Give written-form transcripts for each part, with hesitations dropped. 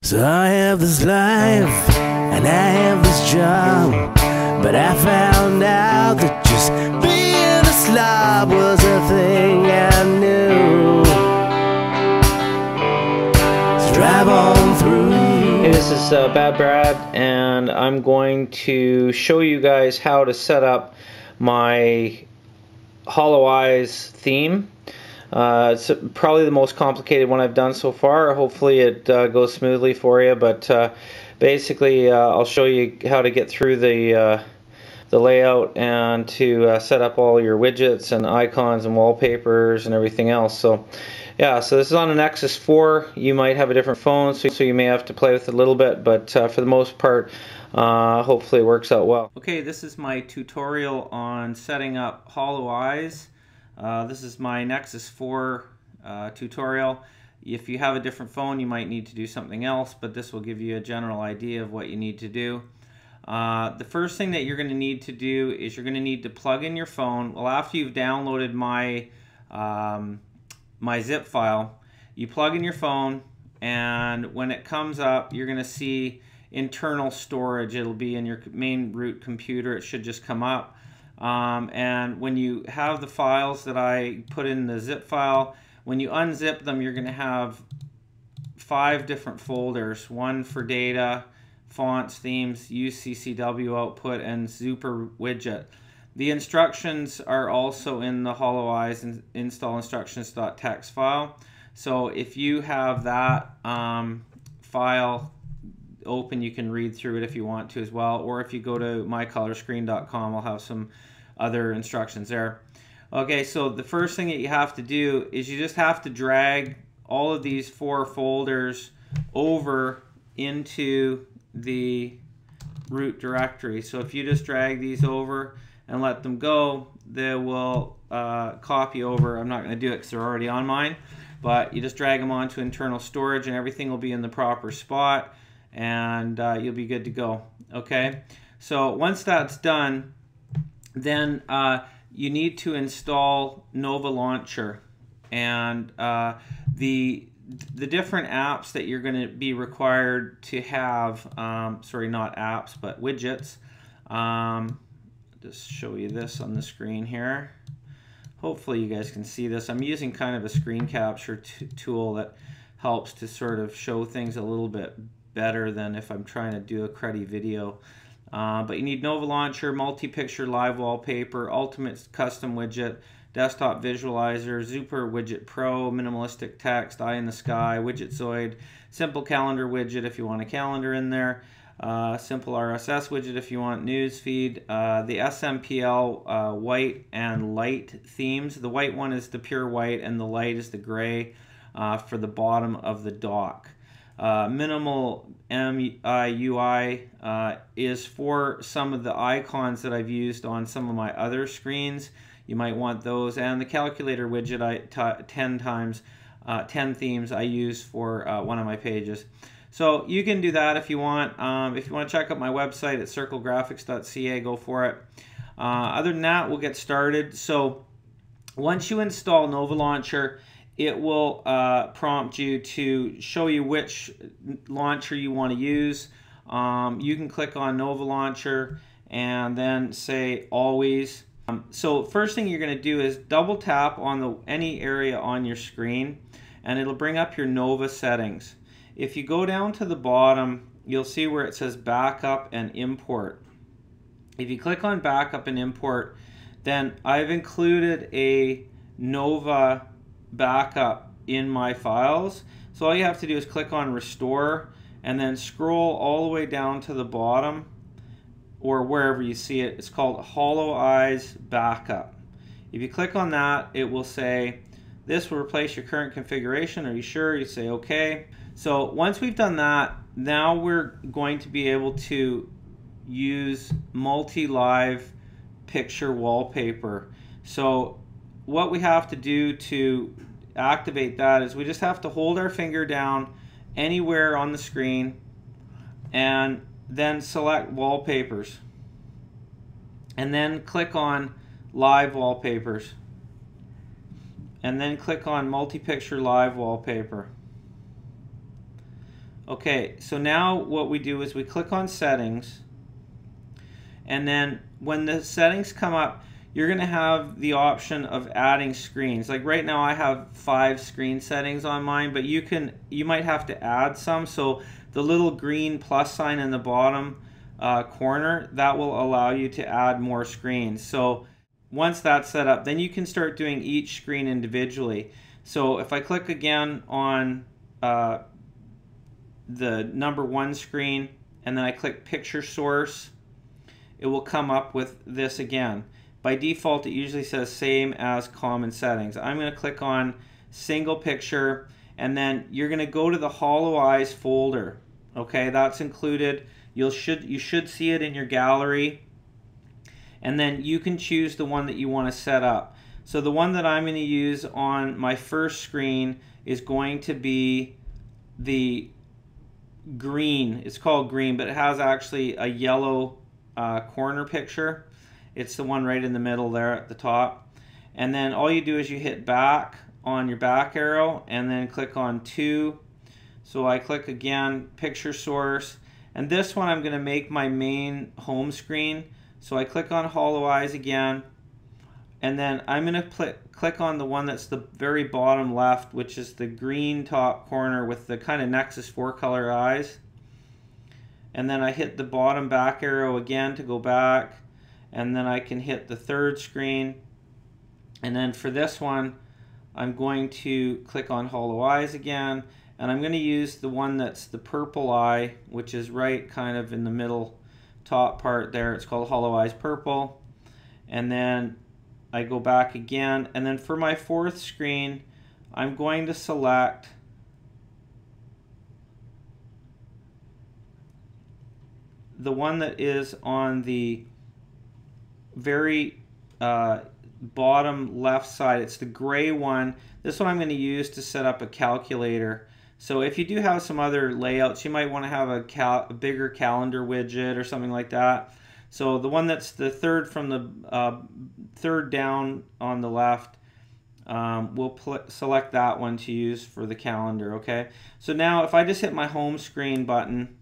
So I have this life, and I have this job, but I found out that just being a slob was a thing I knew. So drive on through. Hey, this is BadBrad, and I'm going to show you guys how to set up my Holo Eyes theme. It's probably the most complicated one I've done so far. Hopefully it goes smoothly for you, but basically I'll show you how to get through the layout and to set up all your widgets and icons and wallpapers and everything else. So yeah, so this is on a Nexus 4. You might have a different phone, so you may have to play with it a little bit, but for the most part, hopefully it works out well. Okay, this is my tutorial on setting up Holo Eyes. This is my Nexus 4 tutorial. If you have a different phone, you might need to do something else, but this will give you a general idea of what you need to do. The first thing that you're going to need to do is you're going to need to plug in your phone. Well, after you've downloaded my my zip file, you plug in your phone, and when it comes up, you're going to see internal storage. It'll be in your main root computer. It should just come up. And when you have the files that I put in the zip file, when you unzip them, you're going to have 5 different folders: one for data, fonts, themes, UCCW output, and Super Widget. The instructions are also in the Holo Eyes install instructions.txt file. So if you have that file open, you can read through it if you want to as well, or if you go to mycolorscreen.com, I'll have some other instructions there. Okay, so the first thing that you have to do is you just have to drag all of these 4 folders over into the root directory. So if you just drag these over and let them go, they will copy over. I'm not going to do it because they're already on mine, but you just drag them onto internal storage and everything will be in the proper spot, and you'll be good to go. Okay, so once that's done, then you need to install Nova Launcher, and the different apps that you're going to be required to have, sorry, not apps, but widgets. Just show you this on the screen here. Hopefully you guys can see this. I'm using kind of a screen capture tool that helps to sort of show things a little bit better than if I'm trying to do a cruddy video. But you need Nova Launcher, MultiPicture Live Wallpaper, Ultimate Custom Widget, Desktop Visualizer, Super Widget Pro, Minimalistic Text, Eye in the Sky, Widgetzoid, Simple Calendar Widget if you want a calendar in there, Simple RSS Widget if you want news feed, the SMPL white and light themes. The white one is the pure white and the light is the gray for the bottom of the dock. Minimal MIUI is for some of the icons that I've used on some of my other screens. You might want those, and the calculator widget 10 themes I use for one of my pages. So you can do that if you want. If you want to check out my website at circlegraphics.ca, go for it. Other than that, we'll get started. So once you install Nova Launcher, it will prompt you to show you which launcher you want to use. You can click on Nova Launcher and then say always. So first thing you're going to do is double tap on any area on your screen, and it'll bring up your Nova settings. If you go down to the bottom, you'll see where it says backup and import. If you click on backup and import, then I've included a Nova backup in my files. So all you have to do is click on restore and then scroll all the way down to the bottom, or wherever you see it. It's called Holo Eyes Backup. If you click on that, it will say this will replace your current configuration. Are you sure? You say okay. So once we've done that, now we're going to be able to use multi-live picture wallpaper. So what we have to do to activate that is we just have to hold our finger down anywhere on the screen and then select wallpapers, and then click on live wallpapers, and then click on MultiPicture Live Wallpaper. Okay, so now what we do is we click on settings, and then when the settings come up, you're going to have the option of adding screens. Like right now I have 5 screen settings on mine, but you might have to add some. So the little green plus sign in the bottom corner, that will allow you to add more screens. So once that's set up, then you can start doing each screen individually. So if I click again on the number 1 screen, and then I click picture source, it will come up with this again. By default, it usually says same as common settings. I'm going to click on single picture, and then you're going to go to the Holo Eyes folder. Okay, that's included. You should see it in your gallery, and then you can choose the one that you want to set up. So the one that I'm going to use on my first screen is going to be the green. It's called green, but it has actually a yellow corner picture. It's the one right in the middle there at the top. And then all you do is you hit back on your back arrow and then click on 2. So I click again, picture source, and this one I'm going to make my main home screen. So I click on Holo Eyes again, and then I'm going to click on the one that's the very bottom left, which is the green top corner with the kind of Nexus 4 color eyes. And then I hit the bottom back arrow again to go back, and then I can hit the 3rd screen. And then for this one, I'm going to click on Holo Eyes again, and I'm going to use the one that's the purple eye, which is right kind of in the middle top part there. It's called Holo Eyes Purple. And then I go back again, and then for my 4th screen, I'm going to select the one that is on the very bottom left side. It's the gray one. This one I'm going to use to set up a calculator. So if you do have some other layouts, you might want to have a bigger calendar widget or something like that. So the one that's the 3rd from the 3rd down on the left, we'll select that one to use for the calendar. Okay. So now if I just hit my home screen button,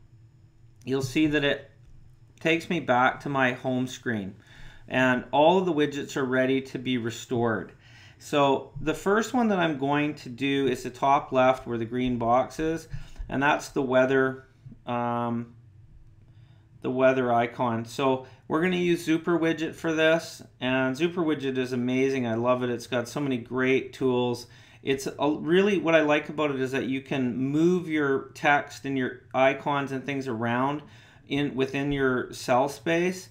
you'll see that it takes me back to my home screen, and all of the widgets are ready to be restored. So the first one that I'm going to do is the top left where the green box is, and that's the weather icon. So we're going to use Super Widget for this, and Super Widget is amazing. I love it. It's got so many great tools. It's really, what I like about it is that you can move your text and your icons and things around within your cell space.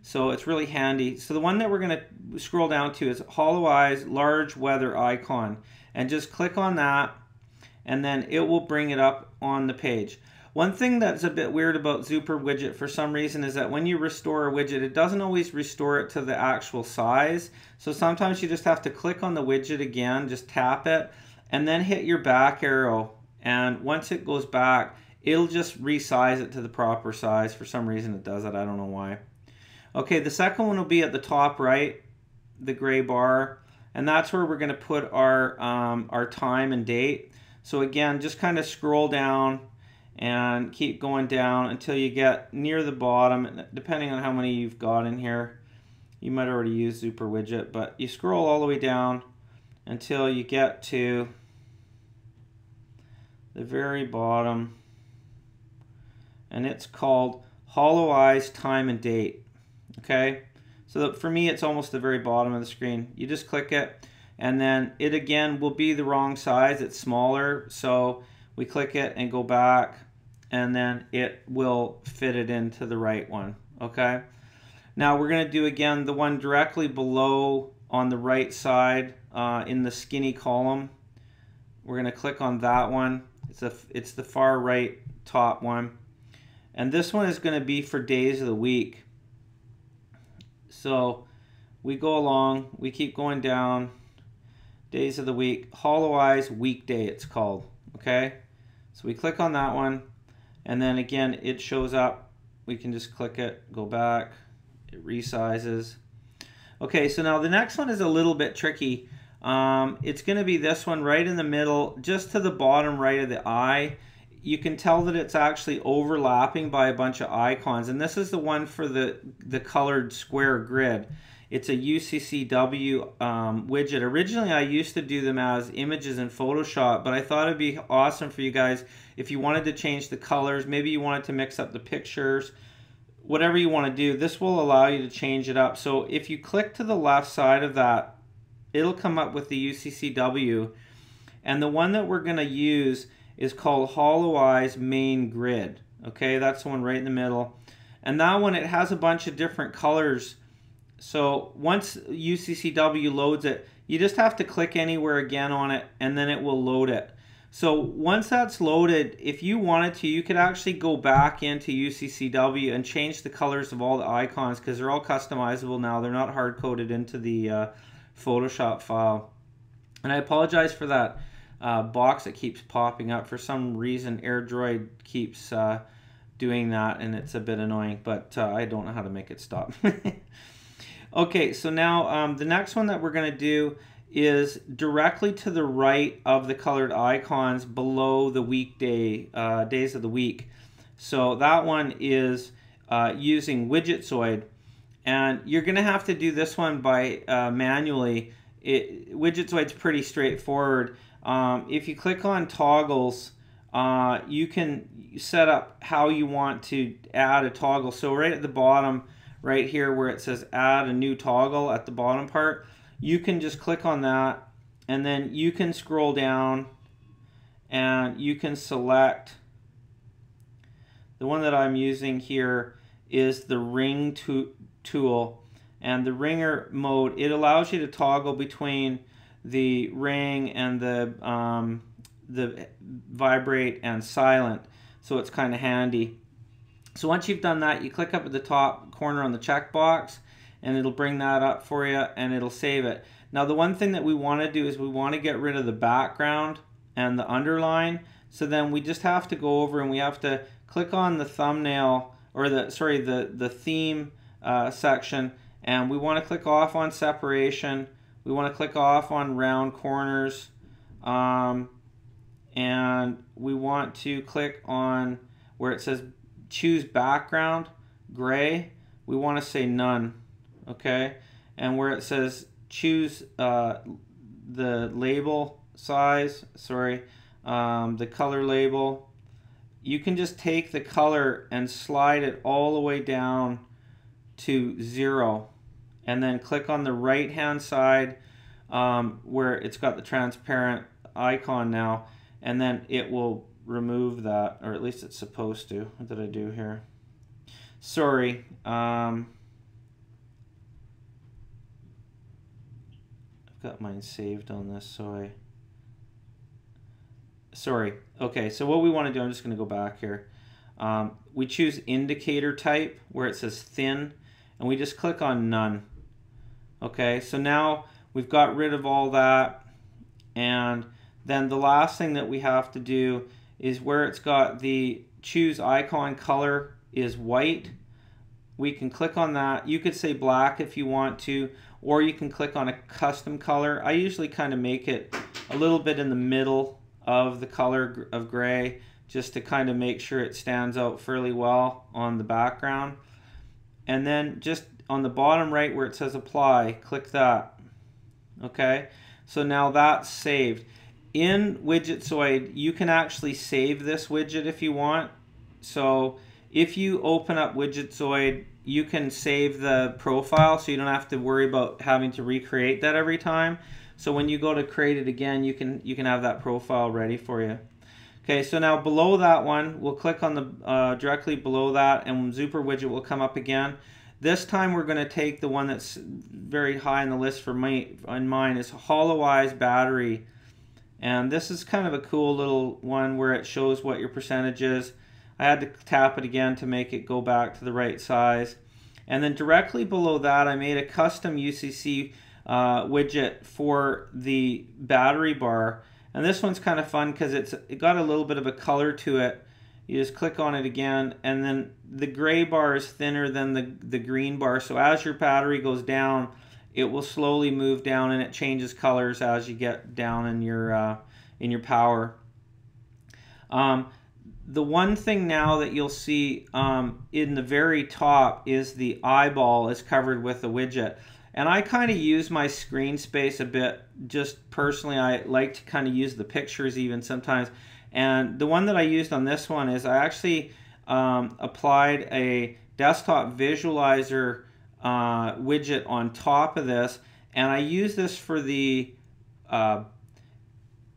So it's really handy. So the one that we're going to scroll down to is Holo Eyes large weather icon, and just click on that, and then it will bring it up on the page. One thing that's a bit weird about Super Widget for some reason is that when you restore a widget, it doesn't always restore it to the actual size. So sometimes you just have to click on the widget again, just tap it, and then hit your back arrow. And once it goes back, it'll just resize it to the proper size. For some reason it does it, I don't know why. Okay, the second one will be at the top right, the gray bar, and that's where we're going to put our time and date. So again, just kind of scroll down and keep going down until you get near the bottom. Depending on how many you've got in here, you might already use Super Widget, but you scroll all the way down until you get to the very bottom, and it's called Holo Eyes time and date. Okay, so for me it's almost the very bottom of the screen. You just click it, and then it again will be the wrong size. It's smaller, so we click it and go back, and then it will fit it into the right one. Okay, now we're going to do again the one directly below on the right side in the skinny column. We're going to click on that one. It's the far right top one, and this one is going to be for days of the week. So we go along, we keep going down, days of the week, Holo Eyes weekday it's called. Okay, so we click on that one, and then again it shows up. We can just click it, go back, it resizes. Okay, so now the next one is a little bit tricky. It's going to be this one right in the middle, just to the bottom right of the eye. you can tell that it's actually overlapping by a bunch of icons, and this is the one for the colored square grid. It's a UCCW widget. Originally I used to do them as images in Photoshop, but I thought it'd be awesome for you guys if you wanted to change the colors, maybe you wanted to mix up the pictures, whatever you want to do. This will allow you to change it up. So if you click to the left side of that, it'll come up with the UCCW, and the one that we're going to use is called Holo Eyes Main Grid. Okay, that's the one right in the middle, and that one, it has a bunch of different colors. So once UCCW loads it, you just have to click anywhere again on it, and then it will load it. So once that's loaded, if you wanted to, you could actually go back into UCCW and change the colors of all the icons, because they're all customizable now. They're not hard-coded into the Photoshop file. And I apologize for that box that keeps popping up. For some reason, AirDroid keeps doing that, and it's a bit annoying, but I don't know how to make it stop. Okay, so now the next one that we're going to do is directly to the right of the colored icons below the weekday days of the week. So that one is using Widgetsoid, and you're going to have to do this one by manually. Widgetsoid's pretty straightforward. If you click on toggles, you can set up how you want to add a toggle. So right at the bottom, right here where it says add a new toggle at the bottom part, you can just click on that, and then you can scroll down and you can select. The one that I'm using here is the ring tool, and the ringer mode, it allows you to toggle between the ring and the vibrate and silent, so it's kind of handy. So once you've done that, you click up at the top corner on the checkbox, and it'll bring that up for you, and it'll save it. Now the one thing that we want to do is we want to get rid of the background and the underline. So then we just have to go over and we have to click on the thumbnail, or the theme section, and we want to click off on separation. We want to click off on round corners, and we want to click on where it says choose background gray. We want to say none. Okay, and where it says choose the label size, the color label, you can just take the color and slide it all the way down to 0, and then click on the right hand side where it's got the transparent icon now, and then it will remove that, or at least it's supposed to. What did I do here? Sorry. I've got mine saved on this, so sorry. Okay, so what we want to do, I'm just going to go back here. We choose indicator type where it says thin, and we just click on none. Okay, so now we've got rid of all that, and then the last thing that we have to do is where it's got the choose icon color is white. We can click on that. You could say black if you want to, or you can click on a custom color. I usually kind of make it a little bit in the middle of the color of gray, just to kind of make sure it stands out fairly well on the background. And then just on the bottom right where it says apply, click that. Okay, so now that's saved. In Widgetsoid, you can actually save this widget if you want. So if you open up Widgetsoid, you can save the profile, so you don't have to worry about having to recreate that every time. So when you go to create it again, you can have that profile ready for you. Okay, so now below that one, we'll click on the directly below that, and Zuper widget will come up again. This time we're going to take the one that's very high on the list for me. On mine is Holo Eyes battery. And this is kind of a cool little one where it shows what your percentage is. I had to tap it again to make it go back to the right size. And then directly below that, I made a custom UCC widget for the battery bar. And this one's kind of fun because it got a little bit of a color to it. You just click on it again, and then the gray bar is thinner than the green bar. So as your battery goes down, it will slowly move down, and it changes colors as you get down in your power. the one thing now that you'll see in the very top is the eyeball is covered with a widget. And I kind of use my screen space a bit. Just personally, I like to kind of use the pictures even sometimes. And the one that I used on this one is I actually applied a desktop visualizer widget on top of this. And I use this for the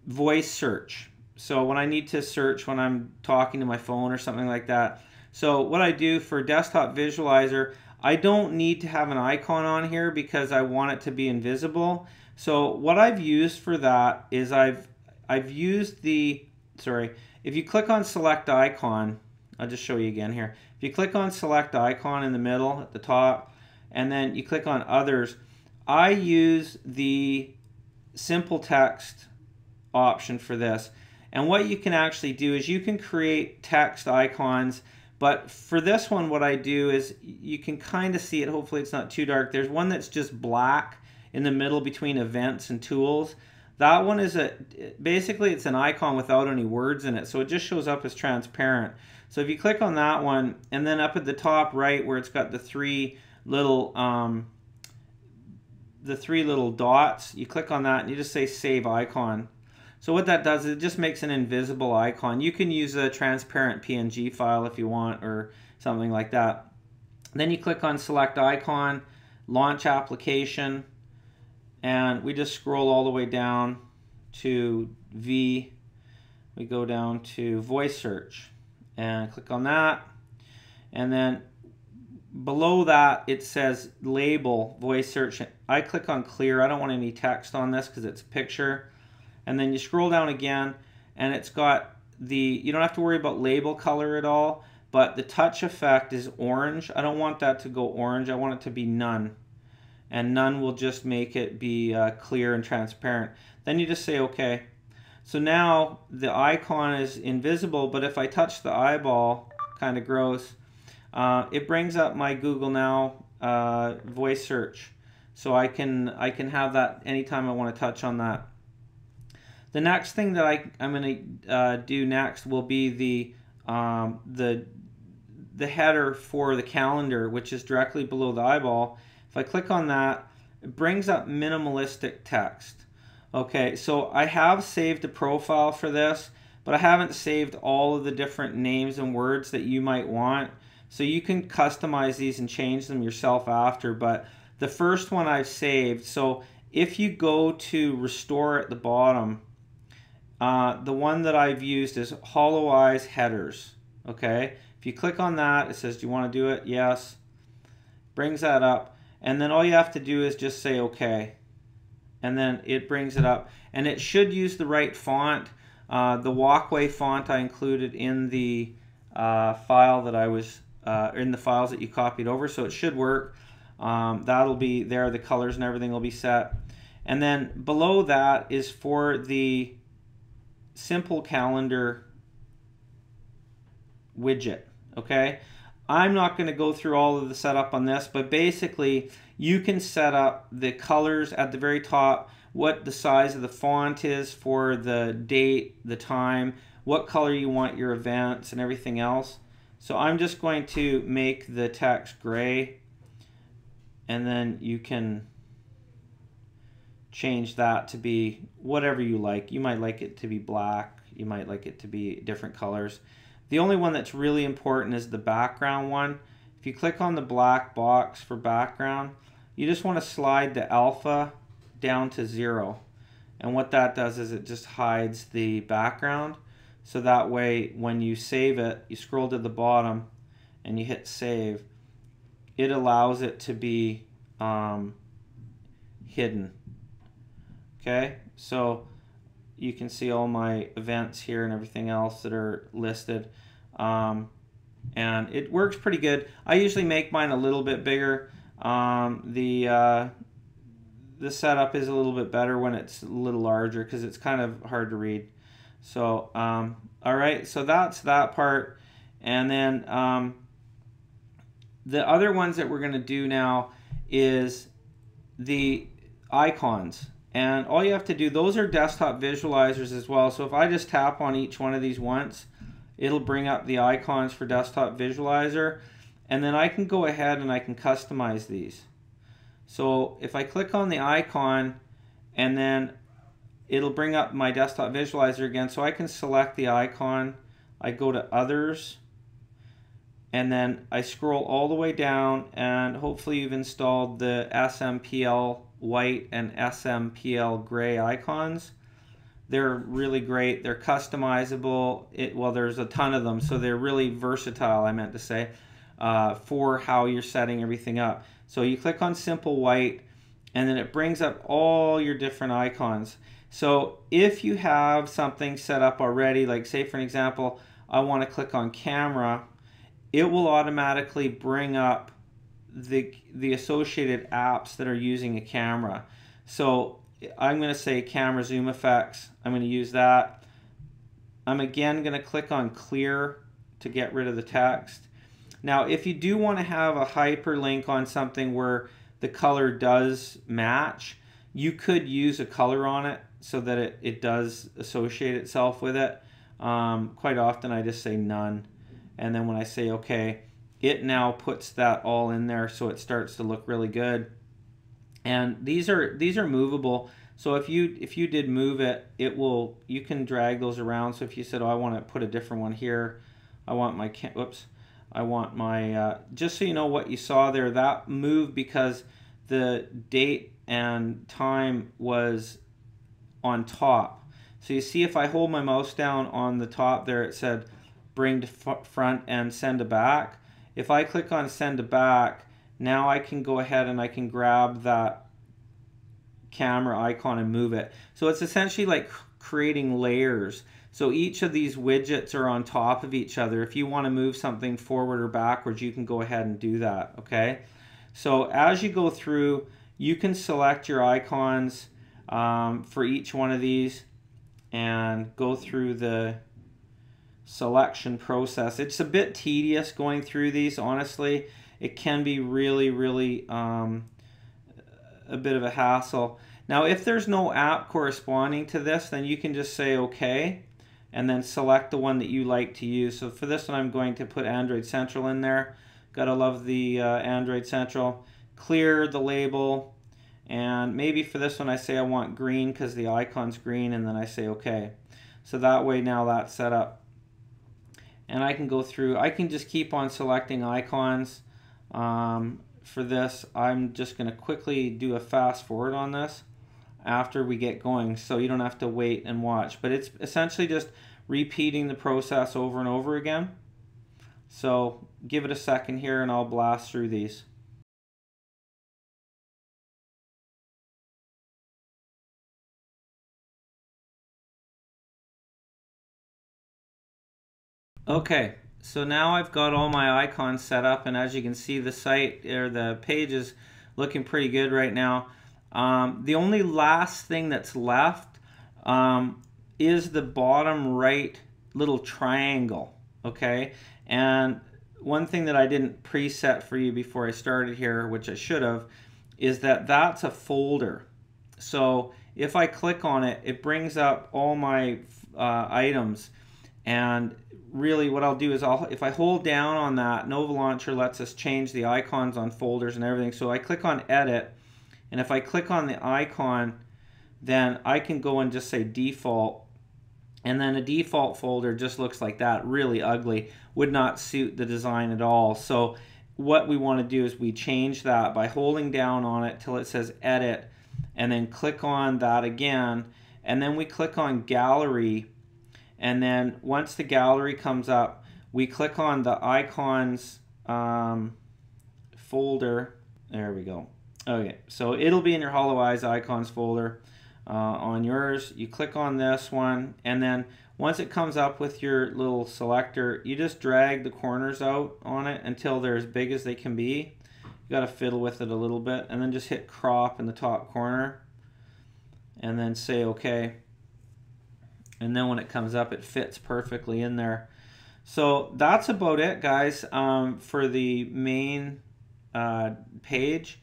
voice search. So when I need to search when I'm talking to my phone or something like that. So what I do for desktop visualizer, I don't need to have an icon on here because I want it to be invisible. So what I've used for that is I've used the, if you click on select icon, I'll just show you again here. If you click on select icon in the middle at the top and then you click on others, I use the simple text option for this. And what you can actually do is you can create text icons, but for this one what I do is you can kind of see it, hopefully it's not too dark. There's one that's just black in the middle between events and tools. That one is basically it's an icon without any words in it, so it just shows up as transparent. So if you click on that one and then up at the top right where it's got the three little dots, you click on that and you just say save icon. So what that does is it just makes an invisible icon. You can use a transparent PNG file if you want or something like that. Then you click on select icon, launch application, and we just scroll all the way down to V. We go down to voice search and click on that. And then below that it says label voice search. I click on clear. I don't want any text on this because it's a picture. And then you scroll down again and it's got the, you don't have to worry about label color at all, but the touch effect is orange. I don't want that to go orange. I want it to be none. And none will just make it be clear and transparent. Then you just say OK. So now the icon is invisible, but if I touch the eyeball, kind of gross, it brings up my Google Now voice search. So I can have that anytime I want to touch on that. The next thing that I'm going to do next will be the header for the calendar, which is directly below the eyeball. If I click on that, it brings up minimalistic text. Okay, so I have saved a profile for this, but I haven't saved all of the different names and words that you might want. So you can customize these and change them yourself after, but the first one I've saved. So if you go to restore at the bottom, the one that I've used is Holo Eyes headers. Okay, if you click on that, it says, do you want to do it? Yes. Brings that up. And then all you have to do is just say OK. And then it brings it up. And it should use the right font. The walkway font I included in the file that I was, in the files that you copied over. So it should work. That'll be there. The colors and everything will be set. And then below that is for the simple calendar widget. Okay, I'm not going to go through all of the setup on this, but basically you can set up the colors at the very top, what the size of the font is for the date, the time, what color you want your events and everything else. So I'm just going to make the text gray, and then you can change that to be whatever you like. You might like it to be black. You might like it to be different colors. The only one that's really important is the background one. If you click on the black box for background, you just want to slide the alpha down to 0. And what that does is it just hides the background. So that way when you save it, you scroll to the bottom and you hit save, it allows it to be hidden. Okay, so you can see all my events here and everything else that are listed, and it works pretty good. I usually make mine a little bit bigger. The setup is a little bit better when it's a little larger because it's kind of hard to read. So all right, so that's that part. And then the other ones that we're going to do now is the icons. And all you have to do, those are desktop visualizers as well. So if I just tap on each one of these once, it'll bring up the icons for Desktop Visualizer, and then I can go ahead and I can customize these. So if I click on the icon, and then it'll bring up my Desktop Visualizer again, so I can select the icon, I go to Others, and then I scroll all the way down, and hopefully you've installed the SMPL white and SMPL gray icons. They're really great. They're customizable. Well, there's a ton of them, so they're really versatile, I meant to say, for how you're setting everything up. So you click on Simple White, and then it brings up all your different icons. So if you have something set up already, like say for an example, I want to click on Camera, it will automatically bring up the associated apps that are using a camera. So I'm going to say Camera Zoom Effects. I'm going to use that. I'm again going to click on Clear to get rid of the text. Now if you do want to have a hyperlink on something where the color does match, you could use a color on it so that it does associate itself with it. Quite often I just say none, and then when I say OK, it now puts that all in there, so it starts to look really good. And these are movable, so if you did move it, you can drag those around. So if you said, oh, I want to put a different one here, I want my just so you know what you saw there, that moved because the date and time was on top. So you see if I hold my mouse down on the top there, it said bring to front and send to back. If I click on send to back, now I can go ahead and I can grab that camera icon and move it. So it's essentially like creating layers. So each of these widgets are on top of each other. If you want to move something forward or backwards, you can go ahead and do that, okay? So as you go through, you can select your icons for each one of these and go through the selection process. It's a bit tedious going through these, honestly. It can be really, really a bit of a hassle. Now if there's no app corresponding to this, then you can just say OK and then select the one that you like to use. So for this one I'm going to put Android Central in there. Gotta love the Android Central. Clear the label, and maybe for this one I say I want green because the icon's green, and then I say OK. So that way now that's set up. And I can go through, I can just keep on selecting icons. For this, I'm just going to quickly do a fast forward on this after we get going, so you don't have to wait and watch. But it's essentially just repeating the process over and over again. So give it a second here and I'll blast through these. Okay, so now I've got all my icons set up, and as you can see, the site or the page is looking pretty good right now. The only last thing that's left is the bottom right little triangle, okay? And one thing that I didn't preset for you before I started here, which I should have, is that that's a folder. So if I click on it, it brings up all my items. And really what I'll do is if I hold down on that, Nova Launcher lets us change the icons on folders and everything. So I click on Edit, and if I click on the icon, then I can go and just say Default, and then a default folder just looks like that, really ugly, would not suit the design at all. So what we want to do is we change that by holding down on it till it says Edit, and then click on that again, and then we click on Gallery. And then once the gallery comes up, we click on the icons folder. There we go. Okay, so it'll be in your Holo Eyes icons folder on yours. You click on this one, and then once it comes up with your little selector, you just drag the corners out on it until they're as big as they can be. You got to fiddle with it a little bit, and then just hit crop in the top corner, and then say OK. And then when it comes up, it fits perfectly in there. So that's about it, guys, for the main page.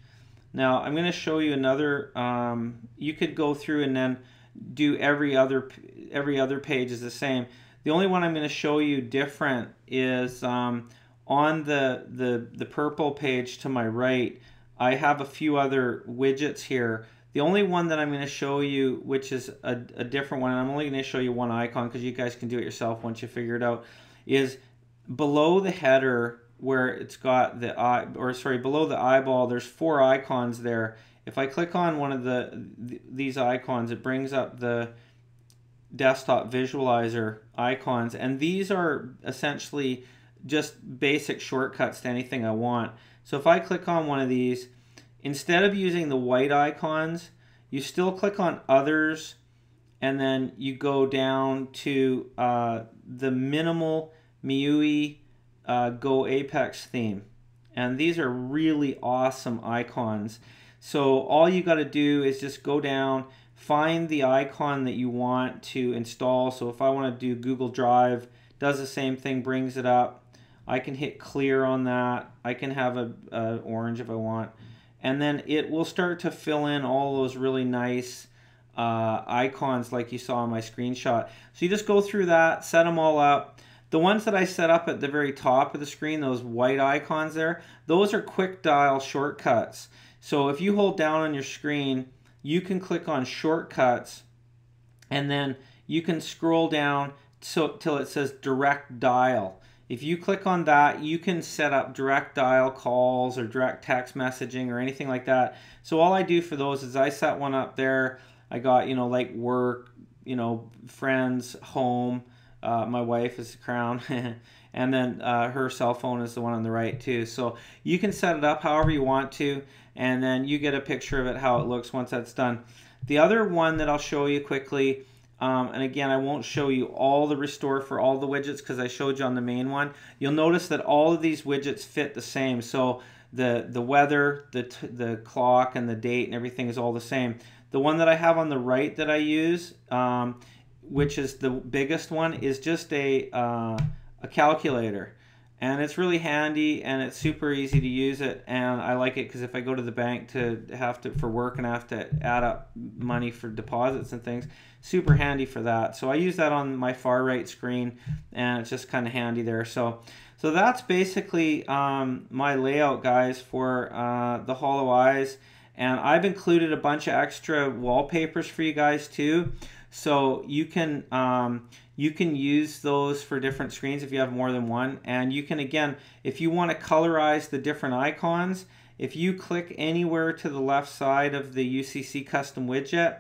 Now I'm going to show you another. You could go through and then do every other page is the same. The only one I'm going to show you different is on the purple page to my right. I have a few other widgets here. The only one that I'm going to show you, which is a different one, and I'm only going to show you one icon because you guys can do it yourself once you figure it out, is below the header where it's got the eye, or sorry, below the eyeball, there's 4 icons there. If I click on one of these icons, it brings up the desktop visualizer icons, and these are essentially just basic shortcuts to anything I want. So if I click on one of these, instead of using the white icons, you still click on others, and then you go down to the minimal MIUI Go Apex theme. And these are really awesome icons. So all you got to do is just go down, find the icon that you want to install. So if I want to do Google Drive, does the same thing, brings it up. I can hit clear on that. I can have a orange if I want. And then it will start to fill in all those really nice icons like you saw in my screenshot. So you just go through that, set them all up. The ones that I set up at the very top of the screen, those white icons there, those are quick dial shortcuts. So if you hold down on your screen, you can click on shortcuts, and then you can scroll down till it says direct dial. If you click on that, you can set up direct dial calls or direct text messaging or anything like that. So all I do for those is I set one up there. I got, you know, like work, you know, friends, home. My wife is the crown. And then her cell phone is the one on the right too. So you can set it up however you want to, and then you get a picture of it, how it looks once that's done. The other one that I'll show you quickly, and again, I won't show you all the restore for all the widgets because I showed you on the main one. You'll notice that all of these widgets fit the same. So the weather, the clock, and the date and everything is all the same. The one that I have on the right that I use, which is the biggest one, is just a calculator. And it's really handy, and it's super easy to use it, and I like it because if I go to the bank for work and I have to add up money for deposits and things, super handy for that. So I use that on my far right screen, and it's just kind of handy there. So that's basically my layout, guys, for the Holo Eyes, and I've included a bunch of extra wallpapers for you guys too. So you can use those for different screens if you have more than one. And you can, again, if you want to colorize the different icons, if you click anywhere to the left side of the UCC custom widget,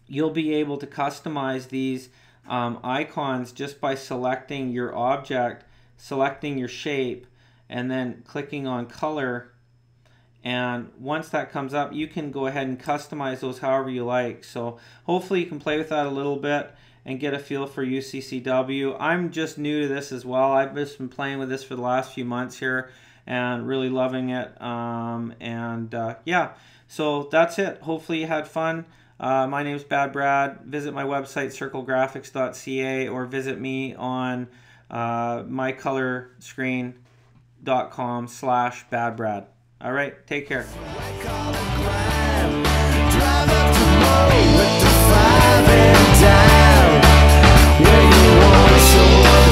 you'll be able to customize these icons just by selecting your object, selecting your shape, and then clicking on color. And once that comes up, you can go ahead and customize those however you like. So hopefully you can play with that a little bit and get a feel for UCCW. I'm just new to this as well. I've just been playing with this for the last few months here and really loving it. Yeah, so that's it. Hopefully you had fun. My name is BadBrad. Visit my website, circlegraphics.ca, or visit me on mycolorscreen.com/BadBrad. All right, take care. Drive up to Mo with the 5 and down. Yeah, you want to show up